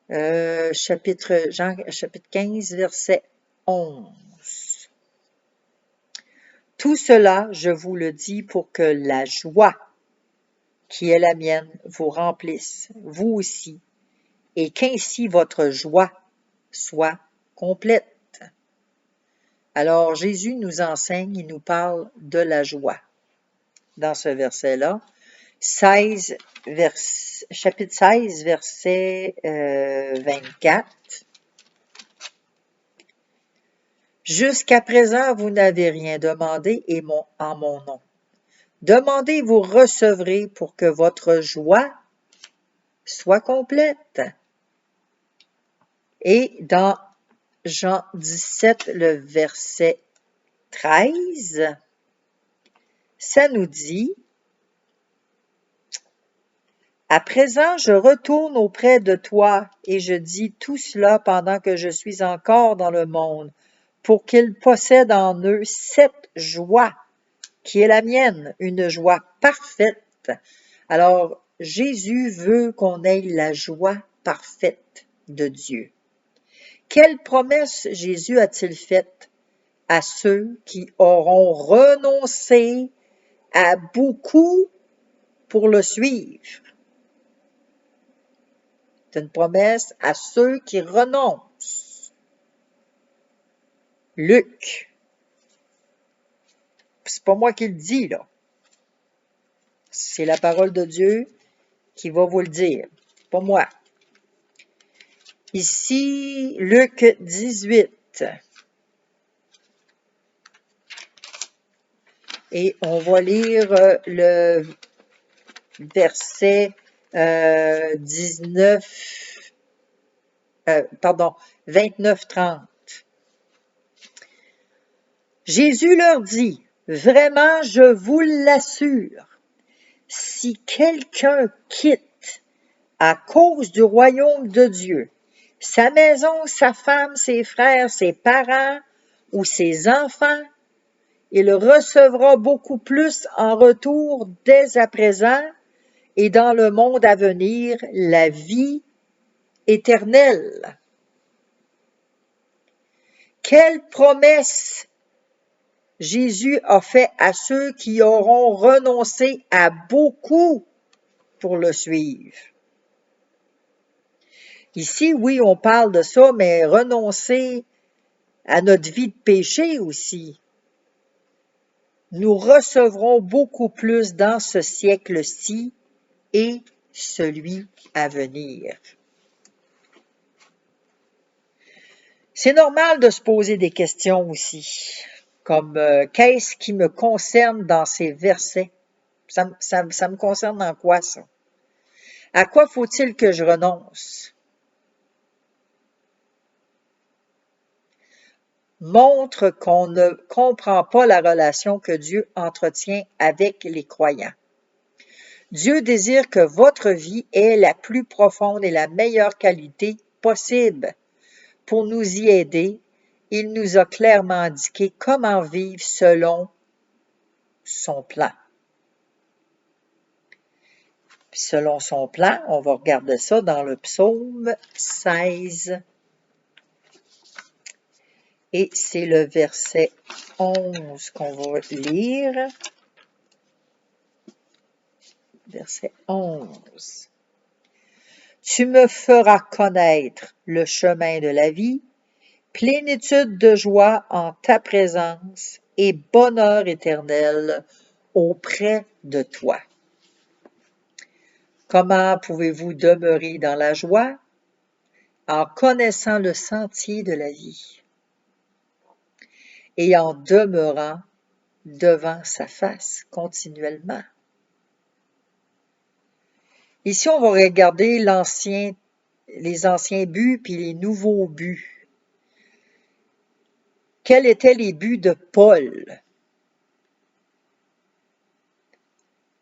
Chapitre 15, verset 11. Tout cela, je vous le dis pour que la joie qui est la mienne vous remplisse, vous aussi, et qu'ainsi votre joie soit complète. Alors, Jésus nous enseigne, il nous parle de la joie. Dans ce verset-là, chapitre 16, verset 24. Jusqu'à présent, vous n'avez rien demandé en mon nom. Demandez, vous recevrez pour que votre joie soit complète. Et dans Jean 17, le verset 13, ça nous dit, « À présent, je retourne auprès de toi et je dis tout cela pendant que je suis encore dans le monde, pour qu'ils possèdent en eux cette joie qui est la mienne, une joie parfaite. » Alors, Jésus veut qu'on ait la joie parfaite de Dieu. Quelle promesse Jésus a-t-il faite à ceux qui auront renoncé à beaucoup pour le suivre? C'est une promesse à ceux qui renoncent. Luc. C'est pas moi qui le dis, là. C'est la parole de Dieu qui va vous le dire, pas moi. Ici, Luc 18. Et on va lire le verset 29-30. Jésus leur dit, « Vraiment, je vous l'assure, si quelqu'un quitte à cause du royaume de Dieu sa maison, sa femme, ses frères, ses parents ou ses enfants, il recevra beaucoup plus en retour dès à présent et dans le monde à venir la vie éternelle. » Quelle promesse Jésus a fait à ceux qui auront renoncé à beaucoup pour le suivre. Ici, oui, on parle de ça, mais renoncer à notre vie de péché aussi. Nous recevrons beaucoup plus dans ce siècle-ci et celui à venir. C'est normal de se poser des questions aussi, comme qu'est-ce qui me concerne dans ces versets? Ça me concerne en quoi, ça? À quoi faut-il que je renonce? Montre qu'on ne comprend pas la relation que Dieu entretient avec les croyants. Dieu désire que votre vie ait la plus profonde et la meilleure qualité possible. Pour nous y aider, il nous a clairement indiqué comment vivre selon son plan. Puis selon son plan, on va regarder ça dans le psaume 16. Et c'est le verset 11 qu'on va lire. Verset 11. « Tu me feras connaître le chemin de la vie, plénitude de joie en ta présence et bonheur éternel auprès de toi. » Comment pouvez-vous demeurer dans la joie? En connaissant le sentier de la vie et en demeurant devant sa face continuellement. Ici, on va regarder les anciens buts puis les nouveaux buts. Quels étaient les buts de Paul?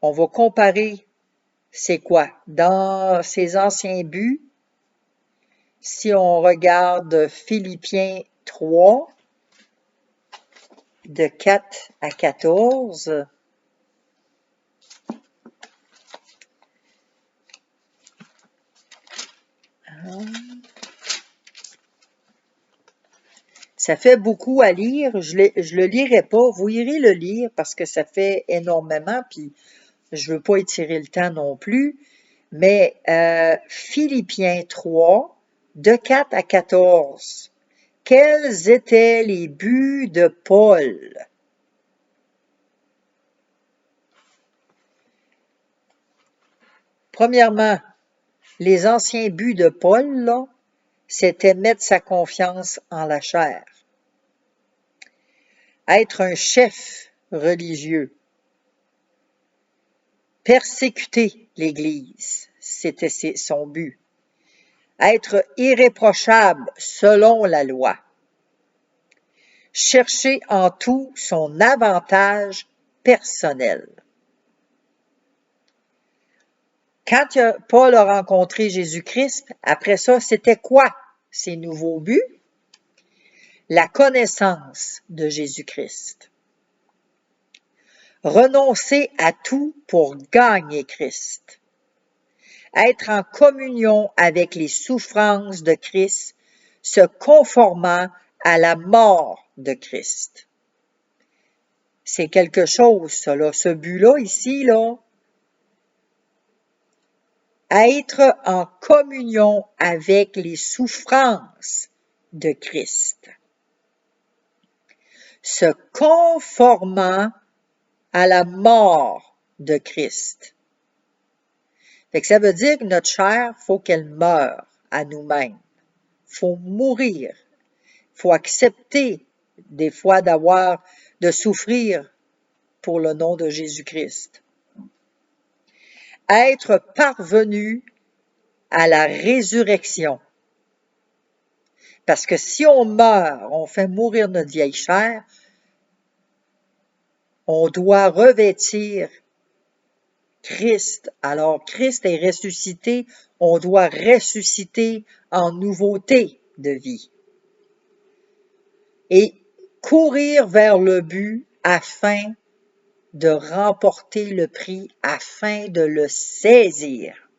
On va comparer, c'est quoi? Dans ses anciens buts, si on regarde Philippiens 3, de 4 à 14, ça fait beaucoup à lire. Je le lirai pas. Vous irez le lire parce que ça fait énormément, puis je veux pas étirer le temps non plus. Mais Philippiens 3, de 4 à 14. Quels étaient les buts de Paul? Premièrement, les anciens buts de Paul, là, c'était mettre sa confiance en la chair. Être un chef religieux. Persécuter l'Église, c'était son but. Être irréprochable selon la loi. Chercher en tout son avantage personnel. Quand Paul a rencontré Jésus-Christ, après ça, c'était quoi ses nouveaux buts? La connaissance de Jésus-Christ. Renoncer à tout pour gagner Christ. Être en communion avec les souffrances de Christ, se conformant à la mort de Christ. C'est quelque chose, ça, là. Ce but-là, ici, là. Être en communion avec les souffrances de Christ. Se conformant à la mort de Christ. Fait que ça veut dire que notre chair, faut qu'elle meure à nous-mêmes. Faut mourir. Faut accepter des fois de souffrir pour le nom de Jésus-Christ. Être parvenu à la résurrection. Parce que si on meurt, on fait mourir notre vieille chair, on doit revêtir Christ. Alors, Christ est ressuscité, on doit ressusciter en nouveauté de vie. Et courir vers le but afin de remporter le prix, afin de le saisir.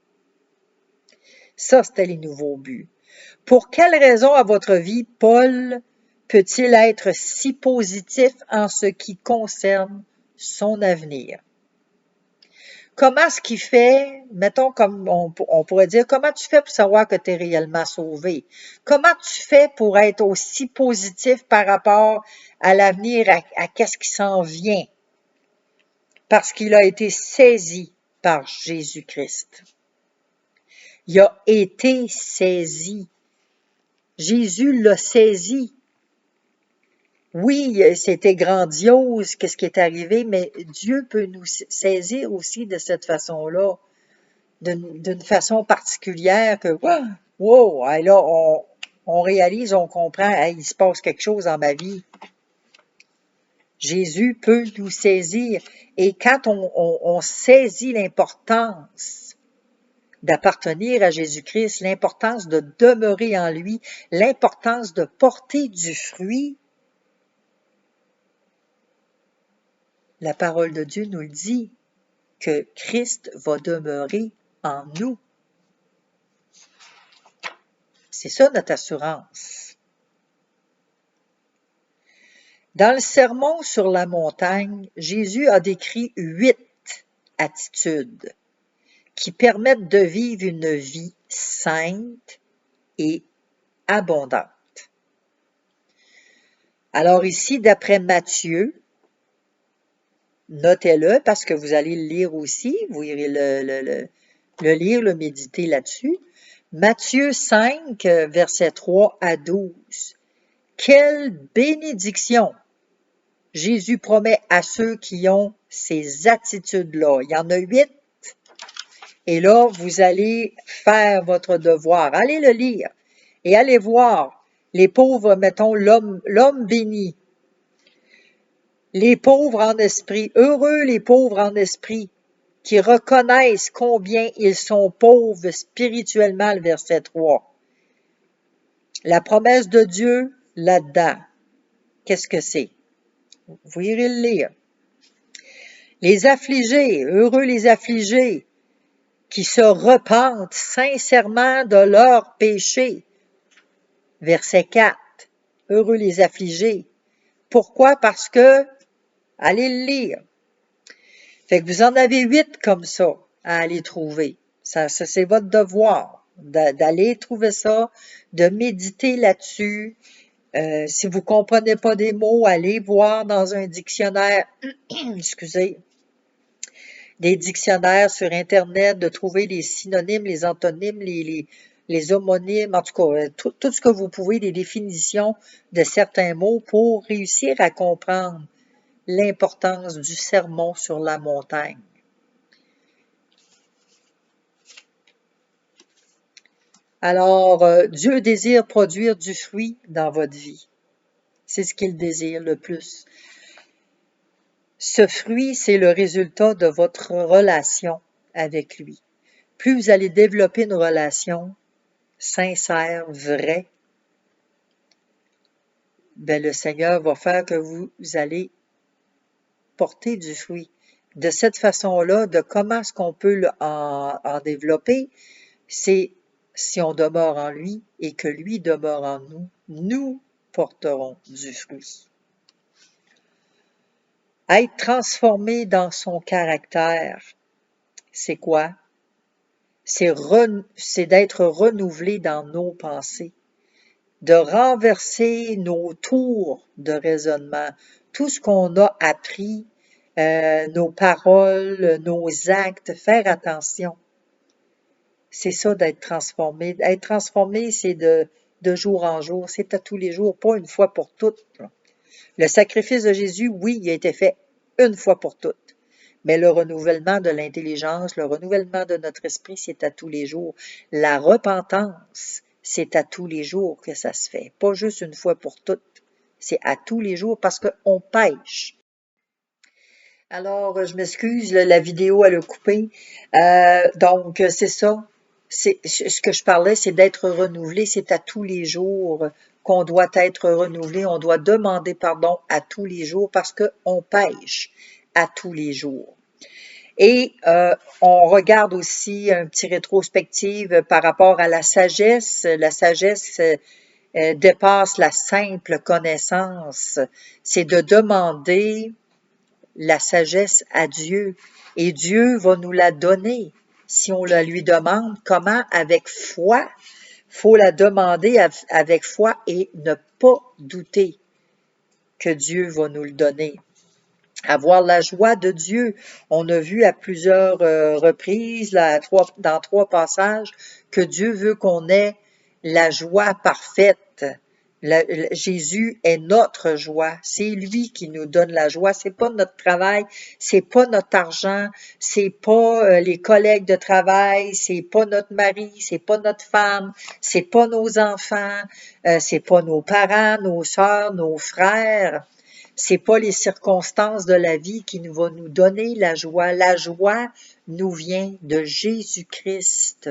Ça, c'était les nouveaux buts. Pour quelle raison à votre vie, Paul peut-il être si positif en ce qui concerne son avenir? Comment est-ce qu'il fait, mettons comme on pourrait dire, comment tu fais pour savoir que tu es réellement sauvé? Comment tu fais pour être aussi positif par rapport à l'avenir, à qu'est-ce qui s'en vient? Parce qu'il a été saisi par Jésus-Christ. Il a été saisi. Jésus l'a saisi. Oui, c'était grandiose, qu'est-ce qui est arrivé, mais Dieu peut nous saisir aussi de cette façon-là, d'une façon particulière que, wow, là, on réalise, on comprend, il se passe quelque chose dans ma vie. Jésus peut nous saisir. Et quand on saisit l'importance d'appartenir à Jésus-Christ, l'importance de demeurer en lui, l'importance de porter du fruit, la parole de Dieu nous le dit, que Christ va demeurer en nous. C'est ça notre assurance. Dans le sermon sur la montagne, Jésus a décrit 8 attitudes qui permettent de vivre une vie sainte et abondante. Alors ici, d'après Matthieu, notez-le parce que vous allez le lire aussi, vous irez le lire, le méditer là-dessus. Matthieu 5, versets 3 à 12. Quelle bénédiction Jésus promet à ceux qui ont ces attitudes-là. Il y en a 8. Et là, vous allez faire votre devoir. Allez le lire et allez voir les pauvres, mettons, l'homme béni. Les pauvres en esprit, heureux les pauvres en esprit, qui reconnaissent combien ils sont pauvres spirituellement, le verset 3. La promesse de Dieu, là-dedans, qu'est-ce que c'est? Vous irez le lire. Les affligés, heureux les affligés, qui se repentent sincèrement de leurs péchés. Verset 4. Heureux les affligés. Pourquoi? Parce que, allez le lire. Fait que vous en avez 8 comme ça à aller trouver. Ça c'est votre devoir d'aller trouver ça, de méditer là-dessus Si vous ne comprenez pas des mots, allez voir dans un dictionnaire, excusez, des dictionnaires sur Internet, de trouver les synonymes, les antonymes, les homonymes, en tout cas, tout ce que vous pouvez, des définitions de certains mots pour réussir à comprendre l'importance du sermon sur la montagne. Alors, Dieu désire produire du fruit dans votre vie. C'est ce qu'il désire le plus. Ce fruit, c'est le résultat de votre relation avec lui. Plus vous allez développer une relation sincère, vraie, ben le Seigneur va faire que vous allez porter du fruit. De cette façon-là, de comment est-ce qu'on peut en développer, c'est si on demeure en lui et que lui demeure en nous, nous porterons du fruit. Être transformé dans son caractère, c'est quoi? C'est d'être renouvelé dans nos pensées, de renverser nos tours de raisonnement, tout ce qu'on a appris, nos paroles, nos actes, faire attention. C'est ça d'être transformé. Être transformé, c'est de jour en jour, c'est à tous les jours, pas une fois pour toutes. Le sacrifice de Jésus, oui, il a été fait une fois pour toutes. Mais le renouvellement de l'intelligence, le renouvellement de notre esprit, c'est à tous les jours. La repentance, c'est à tous les jours que ça se fait, pas juste une fois pour toutes. C'est à tous les jours parce qu'on pêche. Alors, je m'excuse, la vidéo, elle a coupé. Donc, c'est ça. Ce que je parlais, c'est d'être renouvelé. C'est à tous les jours qu'on doit être renouvelé. On doit demander pardon à tous les jours parce qu'on pêche à tous les jours. Et on regarde aussi un petit rétrospective par rapport à la sagesse. La sagesse dépasse la simple connaissance. C'est de demander la sagesse à Dieu. Et Dieu va nous la donner si on la lui demande. Comment? Avec foi. Faut la demander avec foi et ne pas douter que Dieu va nous le donner. Avoir la joie de Dieu. On a vu à plusieurs reprises, là, dans 3 passages, que Dieu veut qu'on ait la joie parfaite. Jésus est notre joie. C'est lui qui nous donne la joie. C'est pas notre travail, c'est pas notre argent, c'est pas les collègues de travail, c'est pas notre mari, c'est pas notre femme, c'est pas nos enfants, c'est pas nos parents, nos sœurs, nos frères. C'est pas les circonstances de la vie qui nous vont nous donner la joie. La joie nous vient de Jésus-Christ,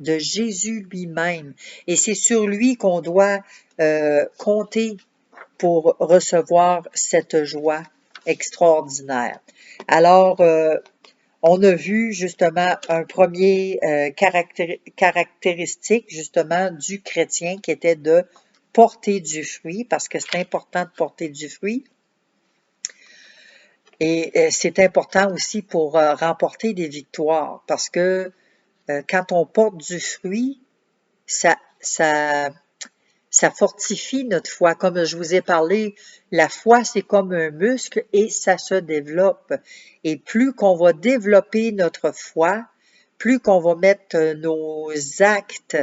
de Jésus lui-même. Et c'est sur lui qu'on doit compter pour recevoir cette joie extraordinaire. Alors, on a vu justement un premier caractéristique justement du chrétien qui était de porter du fruit, parce que c'est important de porter du fruit. Et c'est important aussi pour remporter des victoires, parce que quand on porte du fruit, ça fortifie notre foi. Comme je vous ai parlé, la foi, c'est comme un muscle et ça se développe. Et plus qu'on va développer notre foi, plus qu'on va mettre nos actes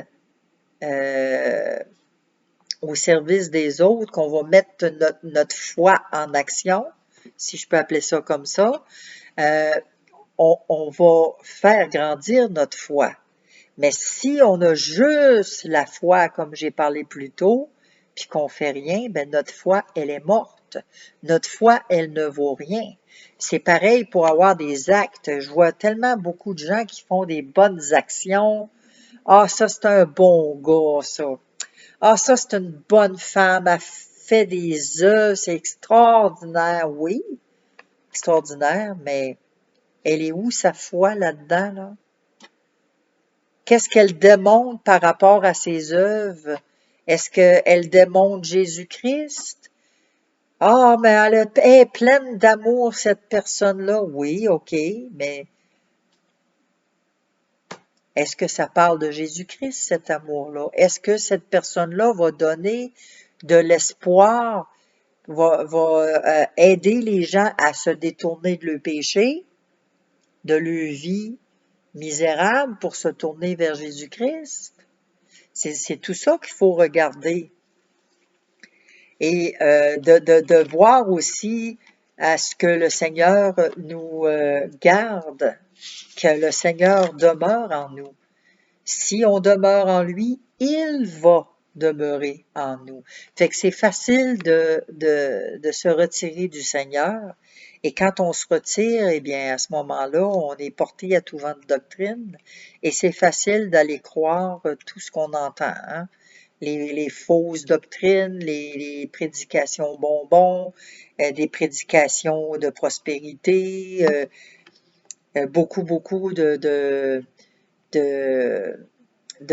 au service des autres, qu'on va mettre notre foi en action, si je peux appeler ça comme ça, on va faire grandir notre foi. Mais si on a juste la foi, comme j'ai parlé plus tôt, puis qu'on fait rien, ben notre foi, elle est morte. Notre foi, elle ne vaut rien. C'est pareil pour avoir des actes. Je vois tellement beaucoup de gens qui font des bonnes actions. Ah, ça, c'est un bon gars, ça. Ah, ça, c'est une bonne femme. Elle fait des œuvres. C'est extraordinaire. Oui, extraordinaire, mais elle est où sa foi là-dedans, là? Qu'est-ce qu'elle démontre par rapport à ses œuvres? Est-ce qu'elle démontre Jésus-Christ? Ah, mais elle est pleine d'amour, cette personne-là. Oui, OK, mais est-ce que ça parle de Jésus-Christ, cet amour-là? Est-ce que cette personne-là va donner de l'espoir, va aider les gens à se détourner de leur péché, de leur vie misérable pour se tourner vers Jésus-Christ. C'est tout ça qu'il faut regarder. Et de voir aussi à ce que le Seigneur nous garde, que le Seigneur demeure en nous. Si on demeure en lui, il va demeurer en nous. Fait que c'est facile de se retirer du Seigneur. Et quand on se retire, eh bien, à ce moment-là, on est porté à tout vent de doctrine. Et c'est facile d'aller croire tout ce qu'on entend, hein? Les fausses doctrines, les prédications bonbons, des prédications de prospérité, beaucoup de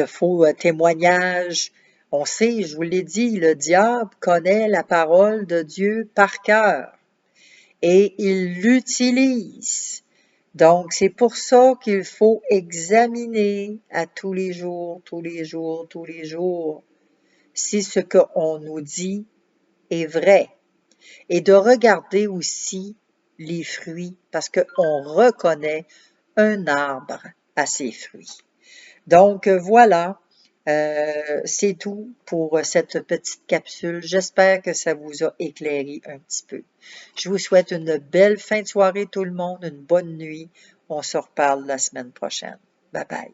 faux témoignages. On sait, je vous l'ai dit, le diable connaît la parole de Dieu par cœur et il l'utilise. Donc, c'est pour ça qu'il faut examiner à tous les jours, si ce qu'on nous dit est vrai. Et de regarder aussi les fruits, parce qu'on reconnaît un arbre à ses fruits. Donc voilà, c'est tout pour cette petite capsule. J'espère que ça vous a éclairé un petit peu. Je vous souhaite une belle fin de soirée tout le monde, une bonne nuit. On se reparle la semaine prochaine. Bye bye.